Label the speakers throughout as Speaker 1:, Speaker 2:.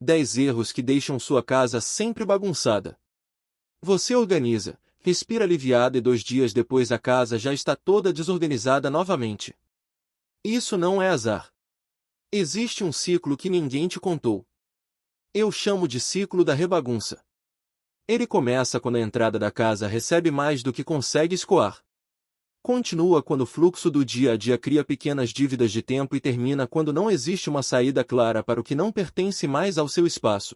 Speaker 1: 10 erros que deixam sua casa sempre bagunçada. Você organiza, respira aliviado e 2 dias depois a casa já está toda desorganizada novamente. Isso não é azar. Existe um ciclo que ninguém te contou. Eu chamo de ciclo da rebagunça. Ele começa quando a entrada da casa recebe mais do que consegue escoar. Continua quando o fluxo do dia a dia cria pequenas dívidas de tempo e termina quando não existe uma saída clara para o que não pertence mais ao seu espaço.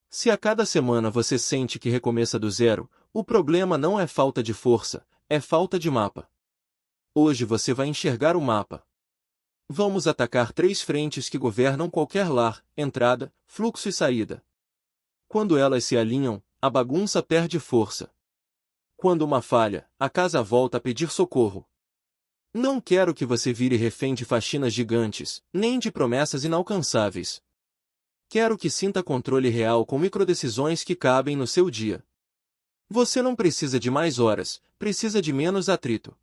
Speaker 1: Se a cada semana você sente que recomeça do zero, o problema não é falta de força, é falta de mapa. Hoje você vai enxergar o mapa. Vamos atacar 3 frentes que governam qualquer lar: entrada, fluxo e saída. Quando elas se alinham, a bagunça perde força. Quando uma falha, a casa volta a pedir socorro. Não quero que você vire refém de faxinas gigantes, nem de promessas inalcançáveis. Quero que sinta controle real com microdecisões que cabem no seu dia. Você não precisa de mais horas, precisa de menos atrito.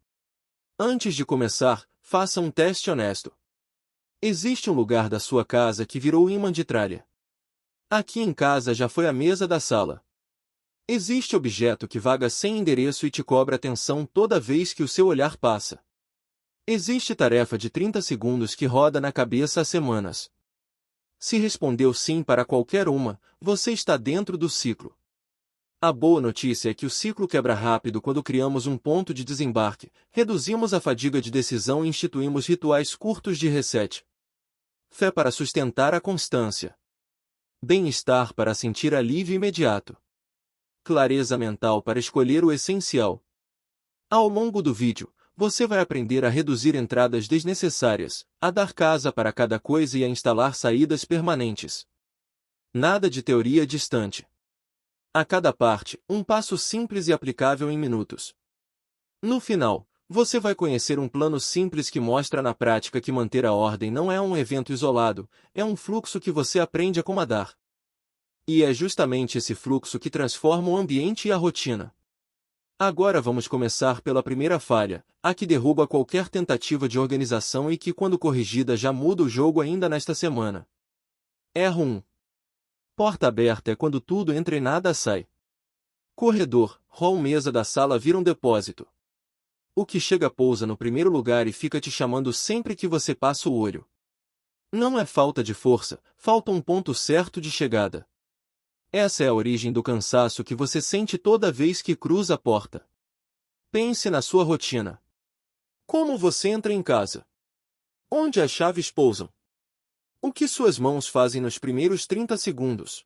Speaker 1: Antes de começar, faça um teste honesto. Existe um lugar da sua casa que virou imã de tralha. Aqui em casa já foi a mesa da sala. Existe objeto que vaga sem endereço e te cobra atenção toda vez que o seu olhar passa. Existe tarefa de 30 segundos que roda na cabeça há semanas. Se respondeu sim para qualquer uma, você está dentro do ciclo. A boa notícia é que o ciclo quebra rápido quando criamos um ponto de desembarque, reduzimos a fadiga de decisão e instituímos rituais curtos de reset. Fé para sustentar a constância. Bem-estar para sentir alívio imediato. Clareza mental para escolher o essencial. Ao longo do vídeo, você vai aprender a reduzir entradas desnecessárias, a dar casa para cada coisa e a instalar saídas permanentes. Nada de teoria distante. A cada parte, um passo simples e aplicável em minutos. No final, você vai conhecer um plano simples que mostra na prática que manter a ordem não é um evento isolado, é um fluxo que você aprende a comandar. E é justamente esse fluxo que transforma o ambiente e a rotina. Agora vamos começar pela primeira falha, a que derruba qualquer tentativa de organização e que, quando corrigida, já muda o jogo ainda nesta semana. Erro 1. Porta aberta é quando tudo entra e nada sai. Corredor, hall, mesa da sala vira um depósito. O que chega pousa no primeiro lugar e fica te chamando sempre que você passa o olho. Não é falta de força, falta um ponto certo de chegada. Essa é a origem do cansaço que você sente toda vez que cruza a porta. Pense na sua rotina. Como você entra em casa? Onde as chaves pousam? O que suas mãos fazem nos primeiros 30 segundos?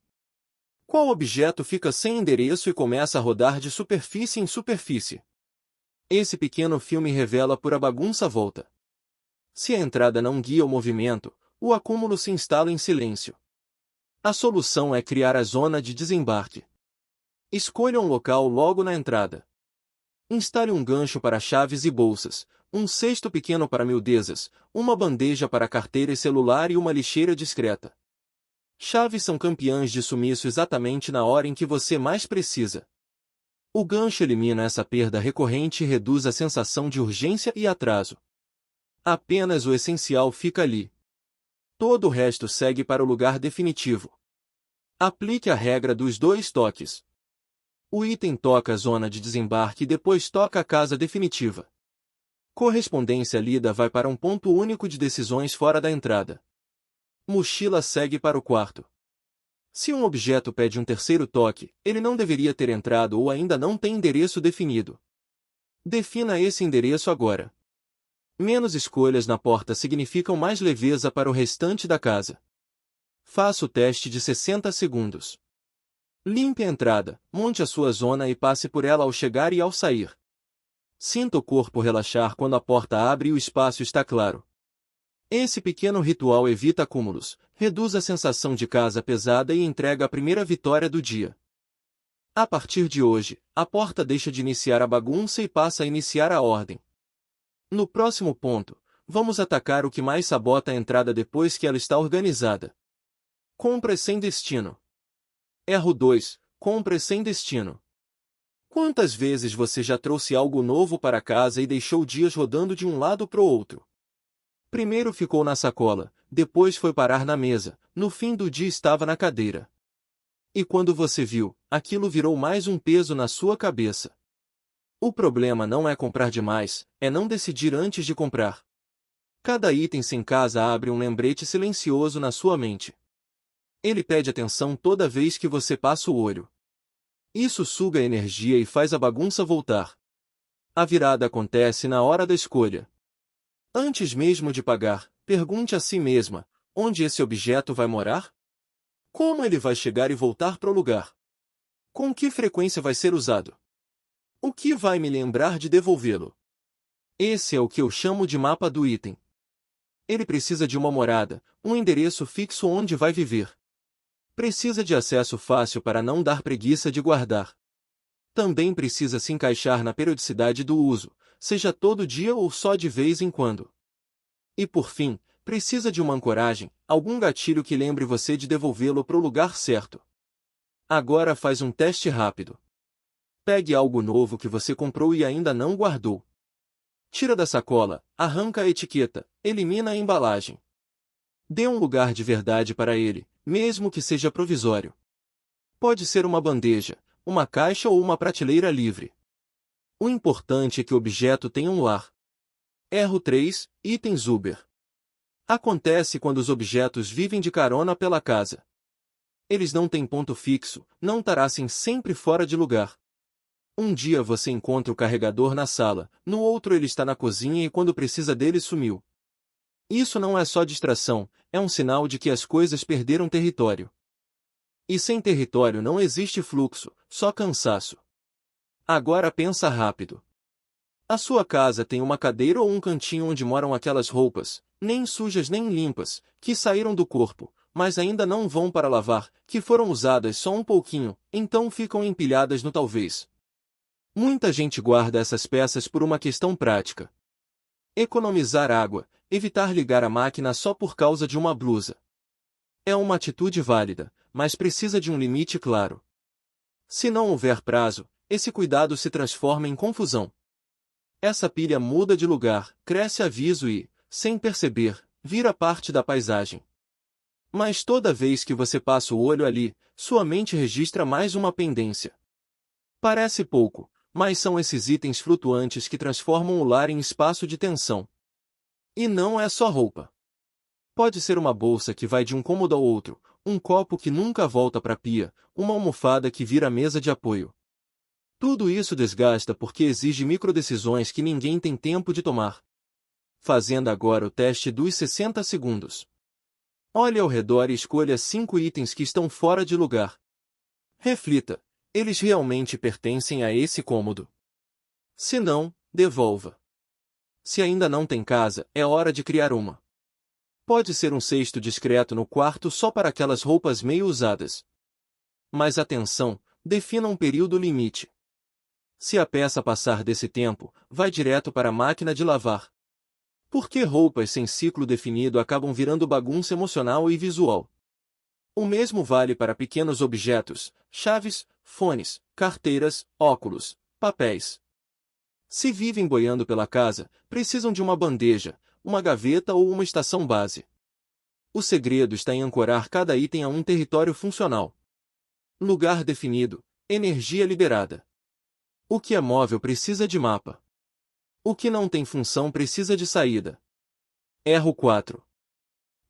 Speaker 1: Qual objeto fica sem endereço e começa a rodar de superfície em superfície? Esse pequeno filme revela por a bagunça volta. Se a entrada não guia o movimento, o acúmulo se instala em silêncio. A solução é criar a zona de desembarque. Escolha um local logo na entrada. Instale um gancho para chaves e bolsas, um cesto pequeno para miudezas, uma bandeja para carteira e celular e uma lixeira discreta. Chaves são campeãs de sumiço exatamente na hora em que você mais precisa. O gancho elimina essa perda recorrente e reduz a sensação de urgência e atraso. Apenas o essencial fica ali. Todo o resto segue para o lugar definitivo. Aplique a regra dos 2 toques. O item toca a zona de desembarque e depois toca a casa definitiva. Correspondência lida vai para um ponto único de decisões fora da entrada. Mochila segue para o quarto. Se um objeto pede um terceiro toque, ele não deveria ter entrado ou ainda não tem endereço definido. Defina esse endereço agora. Menos escolhas na porta significam mais leveza para o restante da casa. Faça o teste de 60 segundos. Limpe a entrada, monte a sua zona e passe por ela ao chegar e ao sair. Sinta o corpo relaxar quando a porta abre e o espaço está claro. Esse pequeno ritual evita acúmulos, reduz a sensação de casa pesada e entrega a primeira vitória do dia. A partir de hoje, a porta deixa de iniciar a bagunça e passa a iniciar a ordem. No próximo ponto, vamos atacar o que mais sabota a entrada depois que ela está organizada. Compras sem destino. Erro 2. Compras sem destino. Quantas vezes você já trouxe algo novo para casa e deixou dias rodando de um lado para o outro? Primeiro ficou na sacola, depois foi parar na mesa, no fim do dia estava na cadeira. E quando você viu, aquilo virou mais um peso na sua cabeça. O problema não é comprar demais, é não decidir antes de comprar. Cada item sem casa abre um lembrete silencioso na sua mente. Ele pede atenção toda vez que você passa o olho. Isso suga a energia e faz a bagunça voltar. A virada acontece na hora da escolha. Antes mesmo de pagar, pergunte a si mesma: onde esse objeto vai morar? Como ele vai chegar e voltar para o lugar? Com que frequência vai ser usado? O que vai me lembrar de devolvê-lo? Esse é o que eu chamo de mapa do item. Ele precisa de uma morada, um endereço fixo onde vai viver. Precisa de acesso fácil para não dar preguiça de guardar. Também precisa se encaixar na periodicidade do uso, seja todo dia ou só de vez em quando. E por fim, precisa de uma ancoragem, algum gatilho que lembre você de devolvê-lo para o lugar certo. Agora faz um teste rápido. Pegue algo novo que você comprou e ainda não guardou. Tira da sacola, arranca a etiqueta, elimina a embalagem. Dê um lugar de verdade para ele, mesmo que seja provisório. Pode ser uma bandeja, uma caixa ou uma prateleira livre. O importante é que o objeto tenha um lar. Erro 3, itens Uber. Acontece quando os objetos vivem de carona pela casa. Eles não têm ponto fixo, não tarassem sempre fora de lugar. Um dia você encontra o carregador na sala, no outro ele está na cozinha e quando precisa dele sumiu. Isso não é só distração, é um sinal de que as coisas perderam território. E sem território não existe fluxo, só cansaço. Agora pensa rápido. A sua casa tem uma cadeira ou um cantinho onde moram aquelas roupas, nem sujas nem limpas, que saíram do corpo, mas ainda não vão para lavar, que foram usadas só um pouquinho, então ficam empilhadas no talvez. Muita gente guarda essas peças por uma questão prática. Economizar água, evitar ligar a máquina só por causa de uma blusa. É uma atitude válida, mas precisa de um limite claro. Se não houver prazo, esse cuidado se transforma em confusão. Essa pilha muda de lugar, cresce aviso e, sem perceber, vira parte da paisagem. Mas toda vez que você passa o olho ali, sua mente registra mais uma pendência. Parece pouco, mas são esses itens flutuantes que transformam o lar em espaço de tensão. E não é só roupa. Pode ser uma bolsa que vai de um cômodo ao outro, um copo que nunca volta para a pia, uma almofada que vira mesa de apoio. Tudo isso desgasta porque exige microdecisões que ninguém tem tempo de tomar. Fazendo agora o teste dos 60 segundos. Olhe ao redor e escolha 5 itens que estão fora de lugar. Reflita, eles realmente pertencem a esse cômodo? Se não, devolva. Se ainda não tem casa, é hora de criar uma. Pode ser um cesto discreto no quarto só para aquelas roupas meio usadas. Mas atenção, defina um período limite. Se a peça passar desse tempo, vai direto para a máquina de lavar. Porque roupas sem ciclo definido acabam virando bagunça emocional e visual. O mesmo vale para pequenos objetos, chaves, fones, carteiras, óculos, papéis. Se vivem boiando pela casa, precisam de uma bandeja, uma gaveta ou uma estação base. O segredo está em ancorar cada item a um território funcional. Lugar definido, energia liberada. O que é móvel precisa de mapa. O que não tem função precisa de saída. Erro 4.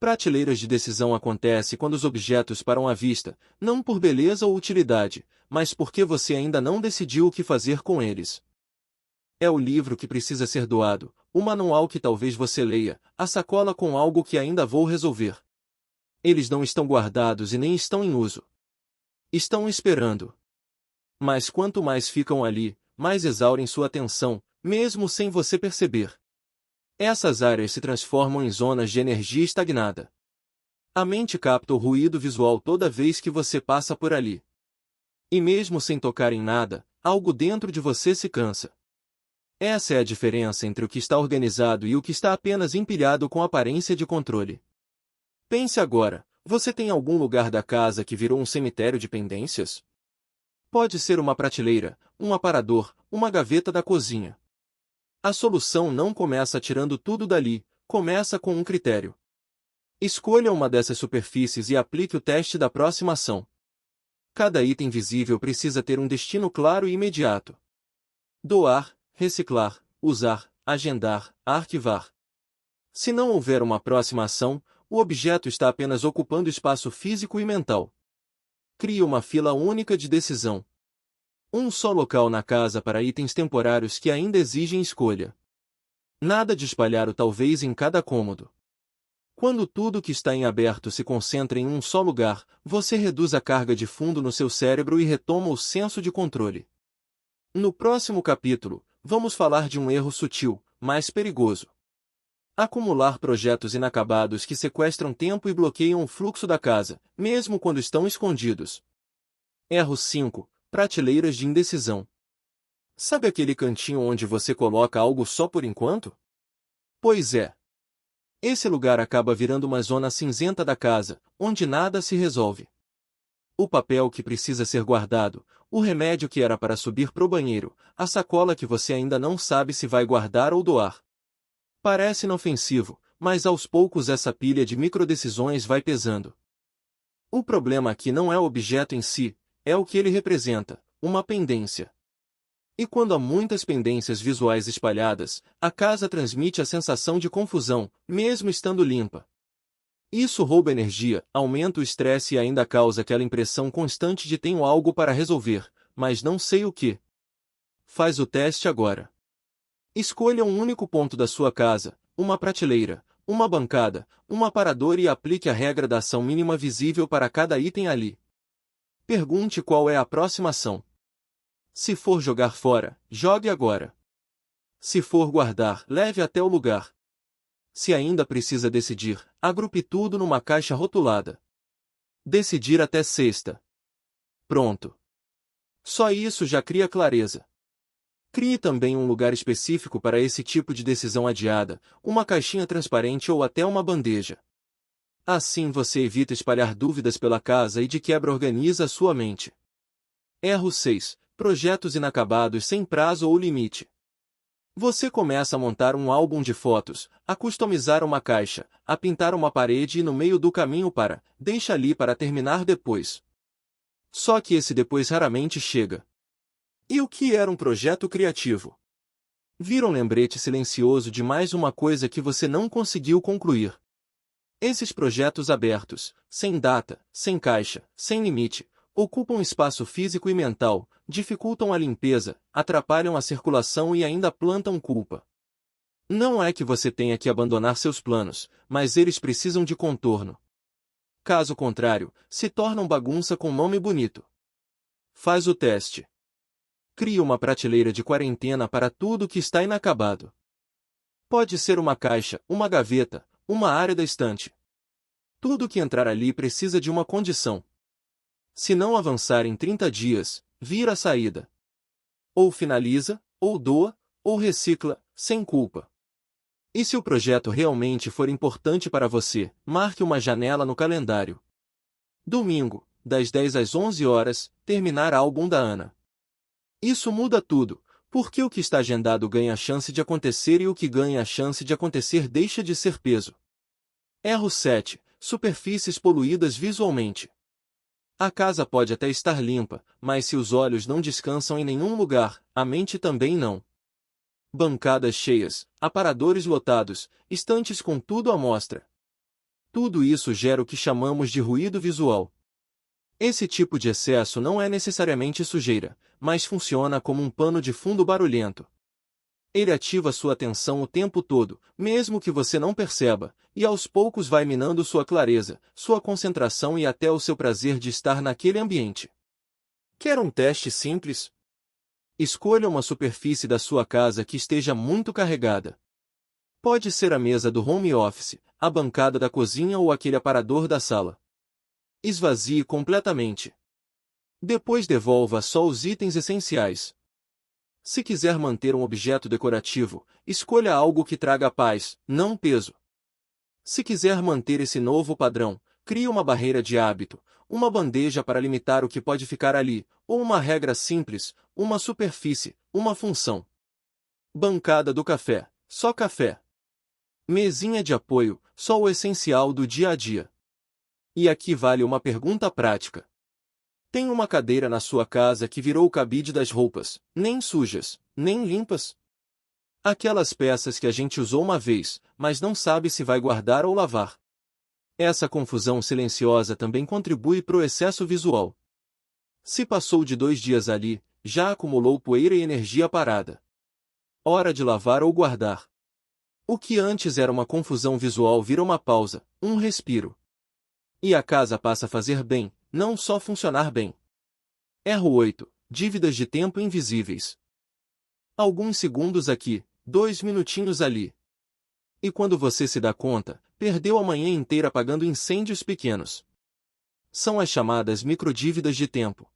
Speaker 1: Prateleiras de decisão acontece quando os objetos param à vista, não por beleza ou utilidade, mas porque você ainda não decidiu o que fazer com eles. É o livro que precisa ser doado, o manual que talvez você leia, a sacola com algo que ainda vou resolver. Eles não estão guardados e nem estão em uso. Estão esperando. Mas quanto mais ficam ali, mais exaurem sua atenção, mesmo sem você perceber. Essas áreas se transformam em zonas de energia estagnada. A mente capta o ruído visual toda vez que você passa por ali. E mesmo sem tocar em nada, algo dentro de você se cansa. Essa é a diferença entre o que está organizado e o que está apenas empilhado com aparência de controle. Pense agora, você tem algum lugar da casa que virou um cemitério de pendências? Pode ser uma prateleira, um aparador, uma gaveta da cozinha. A solução não começa tirando tudo dali, começa com um critério. Escolha uma dessas superfícies e aplique o teste da aproximação. Cada item visível precisa ter um destino claro e imediato. Doar, reciclar, usar, agendar, arquivar. Se não houver uma aproximação, o objeto está apenas ocupando espaço físico e mental. Crie uma fila única de decisão. Um só local na casa para itens temporários que ainda exigem escolha. Nada de espalhar o talvez em cada cômodo. Quando tudo que está em aberto se concentra em um só lugar, você reduz a carga de fundo no seu cérebro e retoma o senso de controle. No próximo capítulo, vamos falar de um erro sutil, mas perigoso. Acumular projetos inacabados que sequestram tempo e bloqueiam o fluxo da casa, mesmo quando estão escondidos. Erro 5. Prateleiras de indecisão. Sabe aquele cantinho onde você coloca algo só por enquanto? Pois é. Esse lugar acaba virando uma zona cinzenta da casa, onde nada se resolve. O papel que precisa ser guardado, o remédio que era para subir pro banheiro, a sacola que você ainda não sabe se vai guardar ou doar. Parece inofensivo, mas aos poucos essa pilha de microdecisões vai pesando. O problema aqui não é o objeto em si, é o que ele representa, uma pendência. E quando há muitas pendências visuais espalhadas, a casa transmite a sensação de confusão, mesmo estando limpa. Isso rouba energia, aumenta o estresse e ainda causa aquela impressão constante de tenho algo para resolver, mas não sei o que. Faz o teste agora. Escolha um único ponto da sua casa, uma prateleira, uma bancada, um aparador e aplique a regra da ação mínima visível para cada item ali. Pergunte qual é a aproximação. Se for jogar fora, jogue agora. Se for guardar, leve até o lugar. Se ainda precisa decidir, agrupe tudo numa caixa rotulada. Decidir até sexta. Pronto. Só isso já cria clareza. Crie também um lugar específico para esse tipo de decisão adiada, uma caixinha transparente ou até uma bandeja. Assim você evita espalhar dúvidas pela casa e de quebra organiza a sua mente. Erro 6. Projetos inacabados sem prazo ou limite. Você começa a montar um álbum de fotos, a customizar uma caixa, a pintar uma parede e no meio do caminho deixa ali para terminar depois. Só que esse depois raramente chega. E o que era um projeto criativo? Vira um lembrete silencioso de mais uma coisa que você não conseguiu concluir. Esses projetos abertos, sem data, sem caixa, sem limite, ocupam espaço físico e mental, dificultam a limpeza, atrapalham a circulação e ainda plantam culpa. Não é que você tenha que abandonar seus planos, mas eles precisam de contorno. Caso contrário, se tornam bagunça com nome bonito. Faz o teste. Crie uma prateleira de quarentena para tudo que está inacabado. Pode ser uma caixa, uma gaveta, uma área da estante. Tudo que entrar ali precisa de uma condição. Se não avançar em 30 dias, vira a saída. Ou finaliza, ou doa, ou recicla, sem culpa. E se o projeto realmente for importante para você, marque uma janela no calendário. Domingo, das 10 às 11 horas, terminar álbum da Ana. Isso muda tudo, porque o que está agendado ganha a chance de acontecer e o que ganha a chance de acontecer deixa de ser peso. Erro 7. Superfícies poluídas visualmente. A casa pode até estar limpa, mas se os olhos não descansam em nenhum lugar, a mente também não. Bancadas cheias, aparadores lotados, estantes com tudo à mostra. Tudo isso gera o que chamamos de ruído visual. Esse tipo de excesso não é necessariamente sujeira, mas funciona como um pano de fundo barulhento. Ele ativa sua atenção o tempo todo, mesmo que você não perceba, e aos poucos vai minando sua clareza, sua concentração e até o seu prazer de estar naquele ambiente. Quer um teste simples? Escolha uma superfície da sua casa que esteja muito carregada. Pode ser a mesa do home office, a bancada da cozinha ou aquele aparador da sala. Esvazie completamente. Depois devolva só os itens essenciais. Se quiser manter um objeto decorativo, escolha algo que traga paz, não peso. Se quiser manter esse novo padrão, crie uma barreira de hábito, uma bandeja para limitar o que pode ficar ali, ou uma regra simples, uma superfície, uma função. Bancada do café, só café. Mesinha de apoio, só o essencial do dia a dia. E aqui vale uma pergunta prática. Tem uma cadeira na sua casa que virou o cabide das roupas, nem sujas, nem limpas? Aquelas peças que a gente usou uma vez, mas não sabe se vai guardar ou lavar. Essa confusão silenciosa também contribui para o excesso visual. Se passou de 2 dias ali, já acumulou poeira e energia parada. Hora de lavar ou guardar. O que antes era uma confusão visual vira uma pausa, um respiro. E a casa passa a fazer bem, não só funcionar bem. Erro 8. Dívidas de tempo invisíveis. Alguns segundos aqui, 2 minutinhos ali. E quando você se dá conta, perdeu a manhã inteira apagando incêndios pequenos. São as chamadas microdívidas de tempo.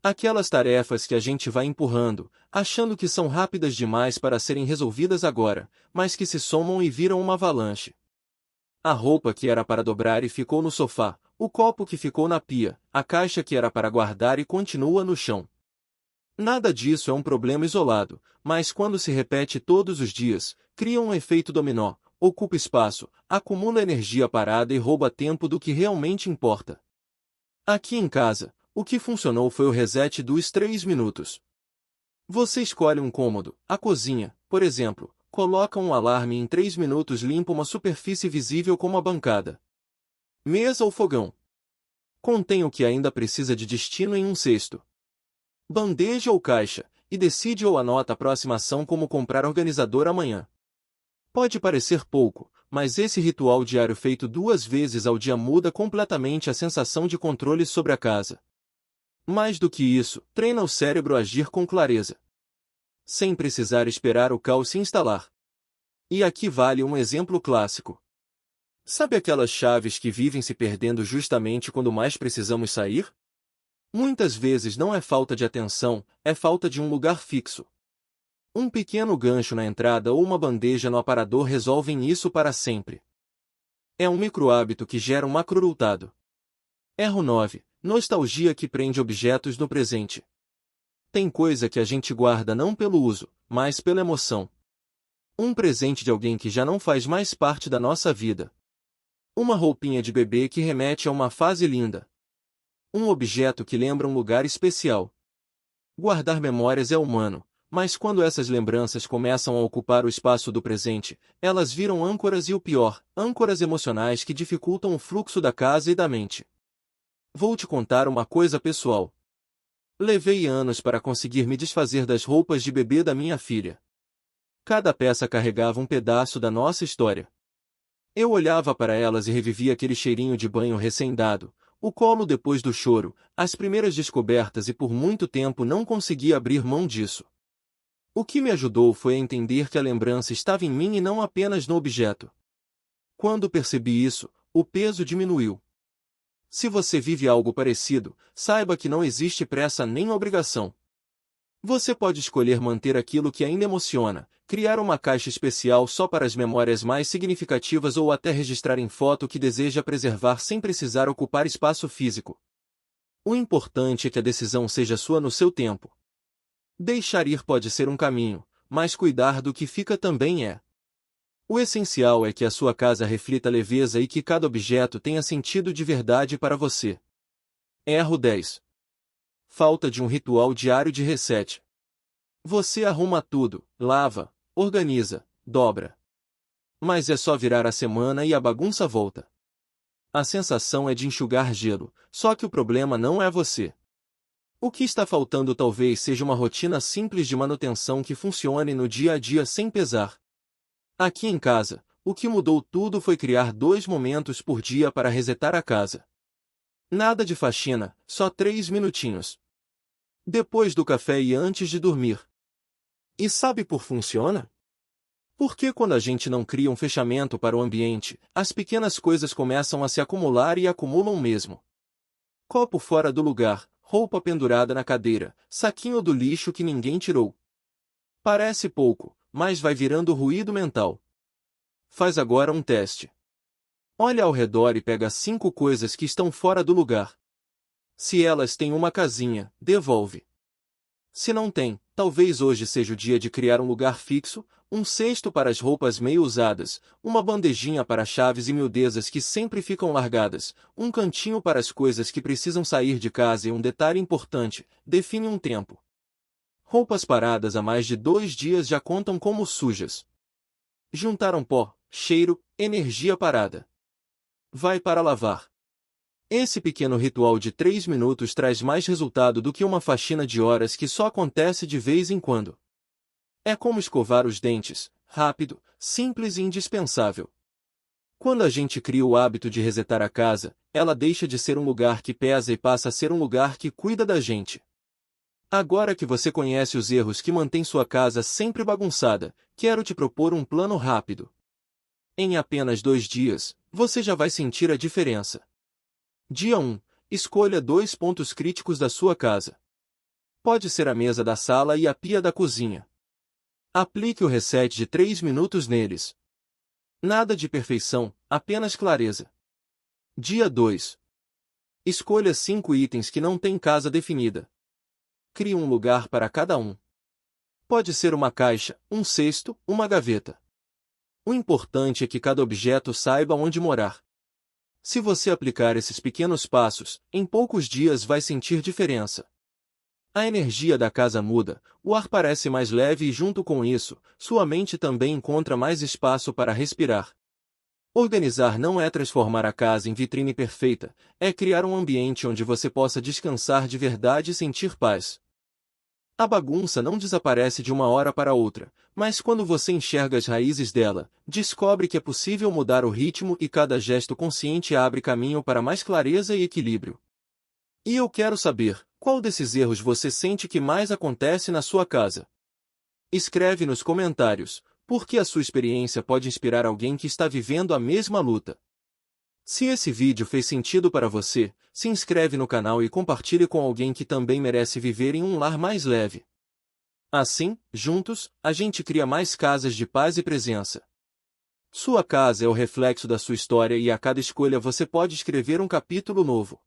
Speaker 1: Aquelas tarefas que a gente vai empurrando, achando que são rápidas demais para serem resolvidas agora, mas que se somam e viram uma avalanche. A roupa que era para dobrar e ficou no sofá, o copo que ficou na pia, a caixa que era para guardar e continua no chão. Nada disso é um problema isolado, mas quando se repete todos os dias, cria um efeito dominó, ocupa espaço, acumula energia parada e rouba tempo do que realmente importa. Aqui em casa, o que funcionou foi o reset dos 3 minutos. Você escolhe um cômodo, a cozinha, por exemplo, coloca um alarme e em 3 minutos limpa uma superfície visível como a bancada, mesa ou fogão. Contém o que ainda precisa de destino em um cesto, bandeja ou caixa, e decide ou anota a próxima ação como comprar organizador amanhã. Pode parecer pouco, mas esse ritual diário feito 2 vezes ao dia muda completamente a sensação de controle sobre a casa. Mais do que isso, treina o cérebro a agir com clareza, sem precisar esperar o caos se instalar. E aqui vale um exemplo clássico. Sabe aquelas chaves que vivem se perdendo justamente quando mais precisamos sair? Muitas vezes não é falta de atenção, é falta de um lugar fixo. Um pequeno gancho na entrada ou uma bandeja no aparador resolvem isso para sempre. É um micro-hábito que gera um macro-resultado. Erro 9. Nostalgia que prende objetos no presente. Tem coisa que a gente guarda não pelo uso, mas pela emoção. Um presente de alguém que já não faz mais parte da nossa vida. Uma roupinha de bebê que remete a uma fase linda. Um objeto que lembra um lugar especial. Guardar memórias é humano, mas quando essas lembranças começam a ocupar o espaço do presente, elas viram âncoras e o pior, âncoras emocionais que dificultam o fluxo da casa e da mente. Vou te contar uma coisa pessoal. Levei anos para conseguir me desfazer das roupas de bebê da minha filha. Cada peça carregava um pedaço da nossa história. Eu olhava para elas e revivia aquele cheirinho de banho recém-dado, o colo depois do choro, as primeiras descobertas e por muito tempo não conseguia abrir mão disso. O que me ajudou foi a entender que a lembrança estava em mim e não apenas no objeto. Quando percebi isso, o peso diminuiu. Se você vive algo parecido, saiba que não existe pressa nem obrigação. Você pode escolher manter aquilo que ainda emociona, criar uma caixa especial só para as memórias mais significativas ou até registrar em foto o que deseja preservar sem precisar ocupar espaço físico. O importante é que a decisão seja sua no seu tempo. Deixar ir pode ser um caminho, mas cuidar do que fica também é. O essencial é que a sua casa reflita leveza e que cada objeto tenha sentido de verdade para você. Erro 10. Falta de um ritual diário de reset. Você arruma tudo, lava, organiza, dobra. Mas é só virar a semana e a bagunça volta. A sensação é de enxugar gelo, só que o problema não é você. O que está faltando talvez seja uma rotina simples de manutenção que funcione no dia a dia sem pesar. Aqui em casa, o que mudou tudo foi criar 2 momentos por dia para resetar a casa. Nada de faxina, só 3 minutinhos. Depois do café e antes de dormir. E sabe por funciona? Porque quando a gente não cria um fechamento para o ambiente, as pequenas coisas começam a se acumular e acumulam mesmo. Copo fora do lugar, roupa pendurada na cadeira, saquinho do lixo que ninguém tirou. Parece pouco, mas vai virando ruído mental. Faz agora um teste. Olha ao redor e pega 5 coisas que estão fora do lugar. Se elas têm uma casinha, devolve. Se não tem, Talvez hoje seja o dia de criar um lugar fixo, um cesto para as roupas meio usadas, uma bandejinha para chaves e miudezas que sempre ficam largadas, um cantinho para as coisas que precisam sair de casa e um detalhe importante, define um tempo. Roupas paradas há mais de 2 dias já contam como sujas. Juntaram pó, cheiro, energia parada. Vai para lavar. Esse pequeno ritual de 3 minutos traz mais resultado do que uma faxina de horas que só acontece de vez em quando. É como escovar os dentes, rápido, simples e indispensável. Quando a gente cria o hábito de resetar a casa, ela deixa de ser um lugar que pesa e passa a ser um lugar que cuida da gente. Agora que você conhece os erros que mantêm sua casa sempre bagunçada, quero te propor um plano rápido. Em apenas 2 dias, você já vai sentir a diferença. Dia 1. Escolha 2 pontos críticos da sua casa. Pode ser a mesa da sala e a pia da cozinha. Aplique o reset de 3 minutos neles. Nada de perfeição, apenas clareza. Dia 2. Escolha 5 itens que não têm casa definida. Crie um lugar para cada um. Pode ser uma caixa, um cesto, uma gaveta. O importante é que cada objeto saiba onde morar. Se você aplicar esses pequenos passos, em poucos dias vai sentir diferença. A energia da casa muda, o ar parece mais leve e junto com isso, sua mente também encontra mais espaço para respirar. Organizar não é transformar a casa em vitrine perfeita, é criar um ambiente onde você possa descansar de verdade e sentir paz. A bagunça não desaparece de uma hora para outra, mas quando você enxerga as raízes dela, descobre que é possível mudar o ritmo e cada gesto consciente abre caminho para mais clareza e equilíbrio. E eu quero saber, qual desses erros você sente que mais acontece na sua casa? Escreve nos comentários, porque a sua experiência pode inspirar alguém que está vivendo a mesma luta. Se esse vídeo fez sentido para você, se inscreve no canal e compartilhe com alguém que também merece viver em um lar mais leve. Assim, juntos, a gente cria mais casas de paz e presença. Sua casa é o reflexo da sua história e a cada escolha você pode escrever um capítulo novo.